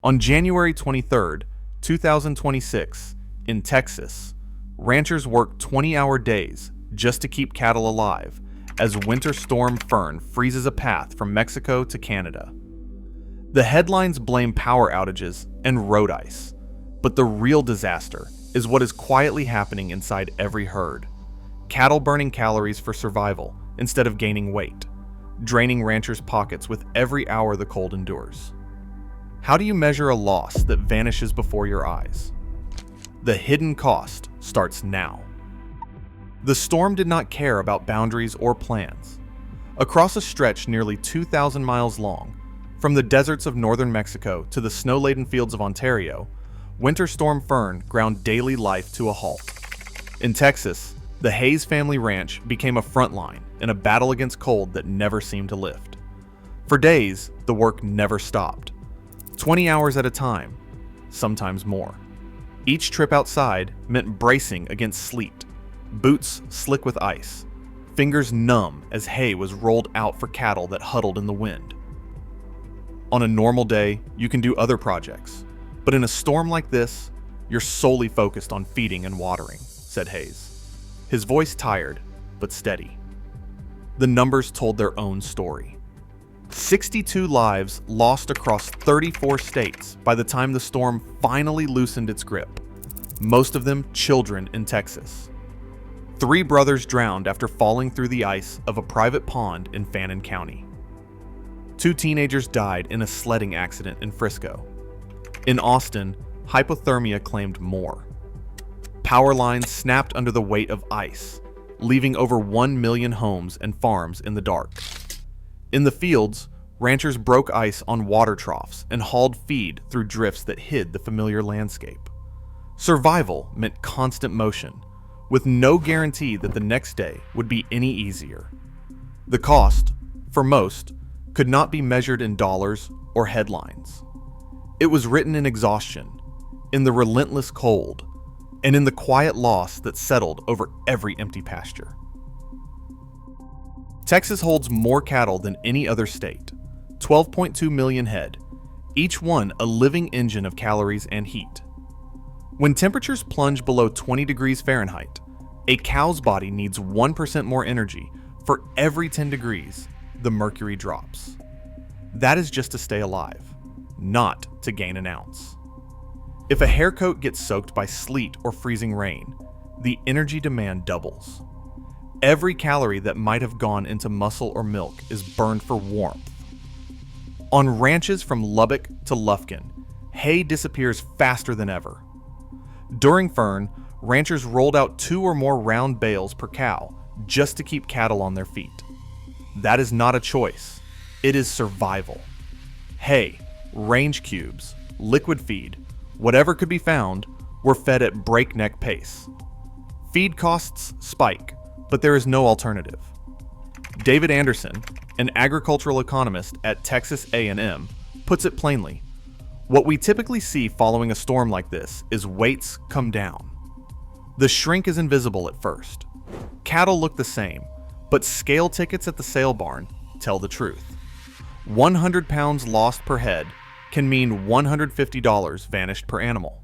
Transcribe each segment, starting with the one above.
On January 23, 2026, in Texas, ranchers worked 20-hour days just to keep cattle alive as Winter Storm Fern freezes a path from Mexico to Canada. The headlines blame power outages and road ice, but the real disaster is what is quietly happening inside every herd. Cattle burning calories for survival instead of gaining weight, draining ranchers' pockets with every hour the cold endures. How do you measure a loss that vanishes before your eyes? The hidden cost starts now. The storm did not care about boundaries or plans. Across a stretch nearly 2,000 miles long, from the deserts of northern Mexico to the snow-laden fields of Ontario, Winter Storm Fern ground daily life to a halt. In Texas, the Hayes family ranch became a front line in a battle against cold that never seemed to lift. For days, the work never stopped. 20 hours at a time, sometimes more. Each trip outside meant bracing against sleet, boots slick with ice, fingers numb as hay was rolled out for cattle that huddled in the wind. On a normal day, you can do other projects, but in a storm like this, you're solely focused on feeding and watering, said Hayes, his voice tired but steady. The numbers told their own story. 62 lives lost across 34 states by the time the storm finally loosened its grip, most of them children in Texas. 3 brothers drowned after falling through the ice of a private pond in Fannin County. 2 teenagers died in a sledding accident in Frisco. In Austin, hypothermia claimed more. Power lines snapped under the weight of ice, leaving over 1 million homes and farms in the dark. In the fields, ranchers broke ice on water troughs and hauled feed through drifts that hid the familiar landscape. Survival meant constant motion, with no guarantee that the next day would be any easier. The cost, for most, could not be measured in dollars or headlines. It was written in exhaustion, in the relentless cold, and in the quiet loss that settled over every empty pasture. Texas holds more cattle than any other state, 12.2 million head, each one a living engine of calories and heat. When temperatures plunge below 20 degrees Fahrenheit, a cow's body needs 1% more energy for every 10 degrees the mercury drops. That is just to stay alive, not to gain an ounce. If a hair coat gets soaked by sleet or freezing rain, the energy demand doubles. Every calorie that might have gone into muscle or milk is burned for warmth. On ranches from Lubbock to Lufkin, hay disappears faster than ever. During Fern, ranchers rolled out 2 or more round bales per cow just to keep cattle on their feet. That is not a choice. It is survival. Hay, range cubes, liquid feed, whatever could be found, were fed at breakneck pace. Feed costs spike, but there is no alternative. David Anderson, an agricultural economist at Texas A&M, puts it plainly. What we typically see following a storm like this is weights come down. The shrink is invisible at first. Cattle look the same, but scale tickets at the sale barn tell the truth. 100 pounds lost per head can mean $150 vanished per animal.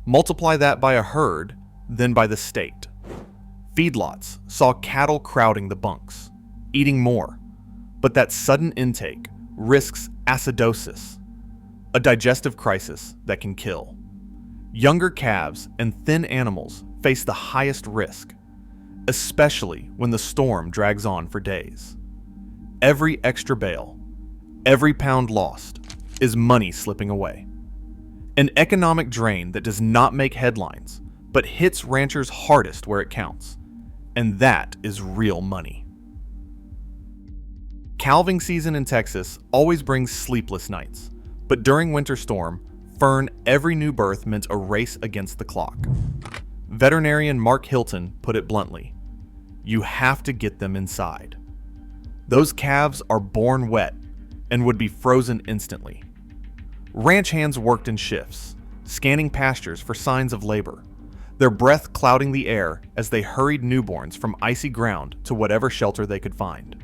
Multiply that by a herd, then by the state. Feedlots saw cattle crowding the bunks, eating more, but that sudden intake risks acidosis, a digestive crisis that can kill. Younger calves and thin animals face the highest risk, especially when the storm drags on for days. Every extra bale, every pound lost, is money slipping away. An economic drain that does not make headlines, but hits ranchers hardest where it counts. And that is real money. Calving season in Texas always brings sleepless nights, but during winter storm, Fern, every new birth meant a race against the clock. Veterinarian Mark Hilton put it bluntly, you have to get them inside. Those calves are born wet and would be frozen instantly. Ranch hands worked in shifts, scanning pastures for signs of labor, their breath clouding the air as they hurried newborns from icy ground to whatever shelter they could find.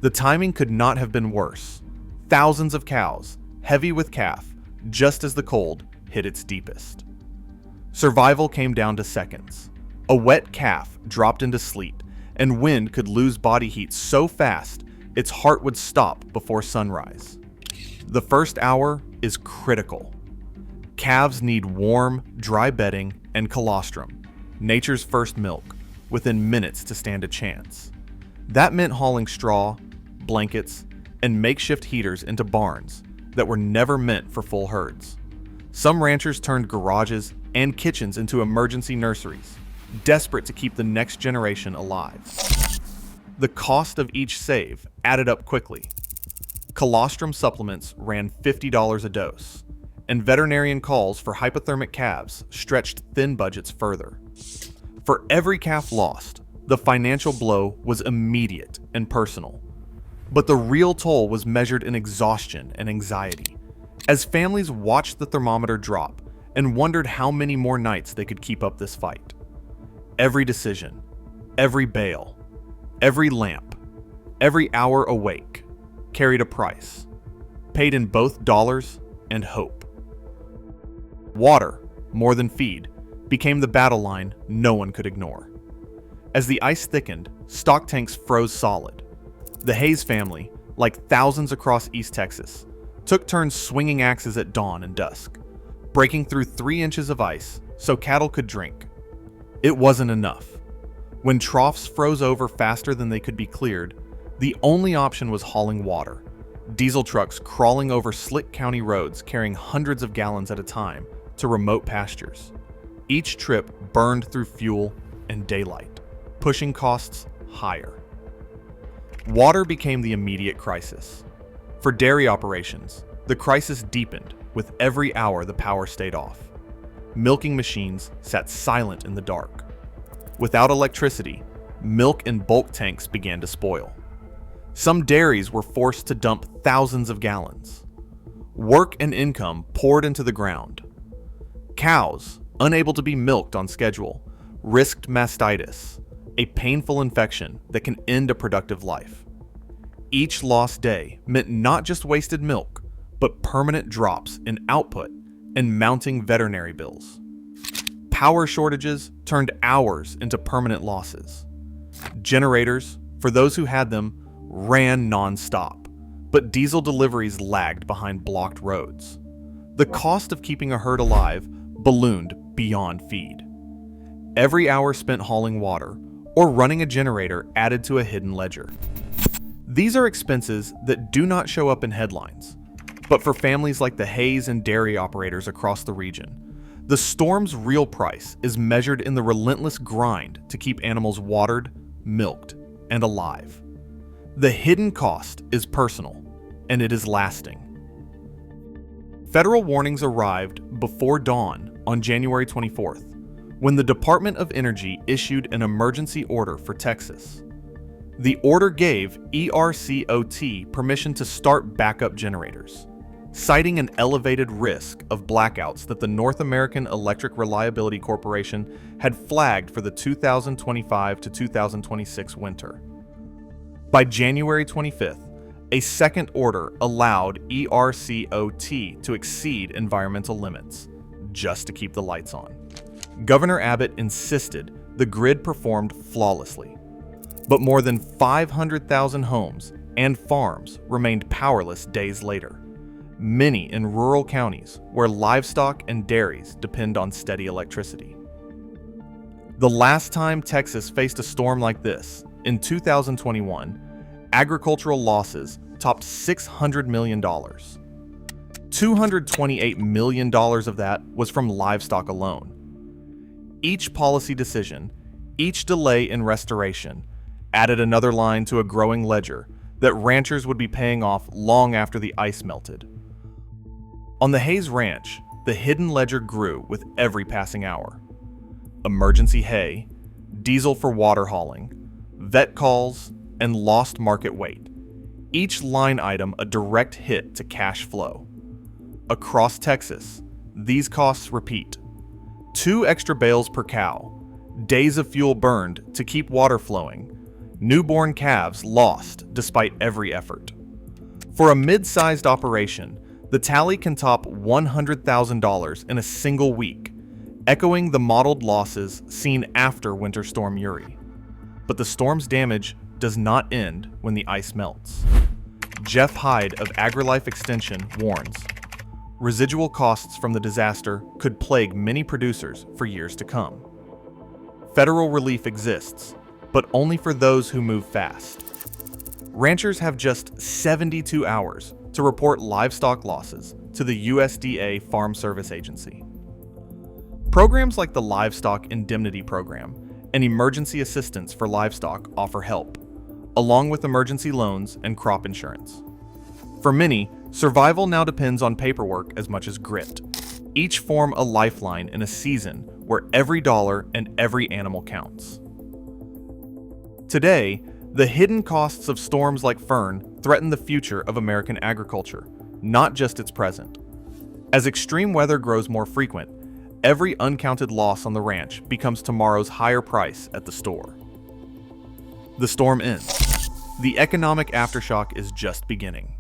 The timing could not have been worse. Thousands of cows, heavy with calf, just as the cold hit its deepest. Survival came down to seconds. A wet calf dropped into sleet, and wind could lose body heat so fast its heart would stop before sunrise. The first hour is critical. Calves need warm, dry bedding and colostrum, nature's first milk, within minutes to stand a chance. That meant hauling straw, blankets, and makeshift heaters into barns that were never meant for full herds. Some ranchers turned garages and kitchens into emergency nurseries, desperate to keep the next generation alive. The cost of each save added up quickly. Colostrum supplements ran $50 a dose, and veterinarian calls for hypothermic calves stretched thin budgets further. For every calf lost, the financial blow was immediate and personal. But the real toll was measured in exhaustion and anxiety, as families watched the thermometer drop and wondered how many more nights they could keep up this fight. Every decision, every bale, every lamp, every hour awake carried a price, paid in both dollars and hope. Water, more than feed, became the battle line no one could ignore. As the ice thickened, stock tanks froze solid. The Hayes family, like thousands across East Texas, took turns swinging axes at dawn and dusk, breaking through 3 inches of ice so cattle could drink. It wasn't enough. When troughs froze over faster than they could be cleared, the only option was hauling water, diesel trucks crawling over slick county roads carrying hundreds of gallons at a time to remote pastures. Each trip burned through fuel and daylight, pushing costs higher. Water became the immediate crisis. For dairy operations, the crisis deepened with every hour the power stayed off. Milking machines sat silent in the dark. Without electricity, milk in bulk tanks began to spoil. Some dairies were forced to dump thousands of gallons. Work and income poured into the ground. Cows, unable to be milked on schedule, risked mastitis, a painful infection that can end a productive life. Each lost day meant not just wasted milk, but permanent drops in output and mounting veterinary bills. Power shortages turned hours into permanent losses. Generators, for those who had them, ran non-stop, but diesel deliveries lagged behind blocked roads. The cost of keeping a herd alive ballooned beyond feed. Every hour spent hauling water or running a generator added to a hidden ledger. These are expenses that do not show up in headlines, but for families like the Hayes and dairy operators across the region, the storm's real price is measured in the relentless grind to keep animals watered, milked, and alive. The hidden cost is personal, and it is lasting. Federal warnings arrived before dawn on January 24th, when the Department of Energy issued an emergency order for Texas. The order gave ERCOT permission to start backup generators, citing an elevated risk of blackouts that the North American Electric Reliability Corporation had flagged for the 2025 to 2026 winter. By January 25th, a second order allowed ERCOT to exceed environmental limits, just to keep the lights on. Governor Abbott insisted the grid performed flawlessly, but more than 500,000 homes and farms remained powerless days later, many in rural counties where livestock and dairies depend on steady electricity. The last time Texas faced a storm like this, in 2021, agricultural losses topped $600 million. $228 million of that was from livestock alone. Each policy decision, each delay in restoration, added another line to a growing ledger that ranchers would be paying off long after the ice melted. On the Hayes Ranch, the hidden ledger grew with every passing hour. Emergency hay, diesel for water hauling, vet calls, and lost market weight. Each line item a direct hit to cash flow. Across Texas, these costs repeat. 2 extra bales per cow, days of fuel burned to keep water flowing, newborn calves lost despite every effort. For a mid-sized operation, The tally can top $100,000 in a single week, echoing the modeled losses seen after Winter Storm Uri. But the storm's damage does not end when the ice melts. Jeff Hyde of AgriLife Extension warns, residual costs from the disaster could plague many producers for years to come. Federal relief exists, but only for those who move fast. Ranchers have just 72 hours to report livestock losses to the USDA Farm Service Agency. Programs like the Livestock Indemnity Program and Emergency Assistance for Livestock offer help, along with emergency loans and crop insurance. For many, survival now depends on paperwork as much as grit. Each form a lifeline in a season where every dollar and every animal counts. Today, the hidden costs of storms like Fern threaten the future of American agriculture, not just its present. As extreme weather grows more frequent, every uncounted loss on the ranch becomes tomorrow's higher price at the store. The storm ends. The economic aftershock is just beginning.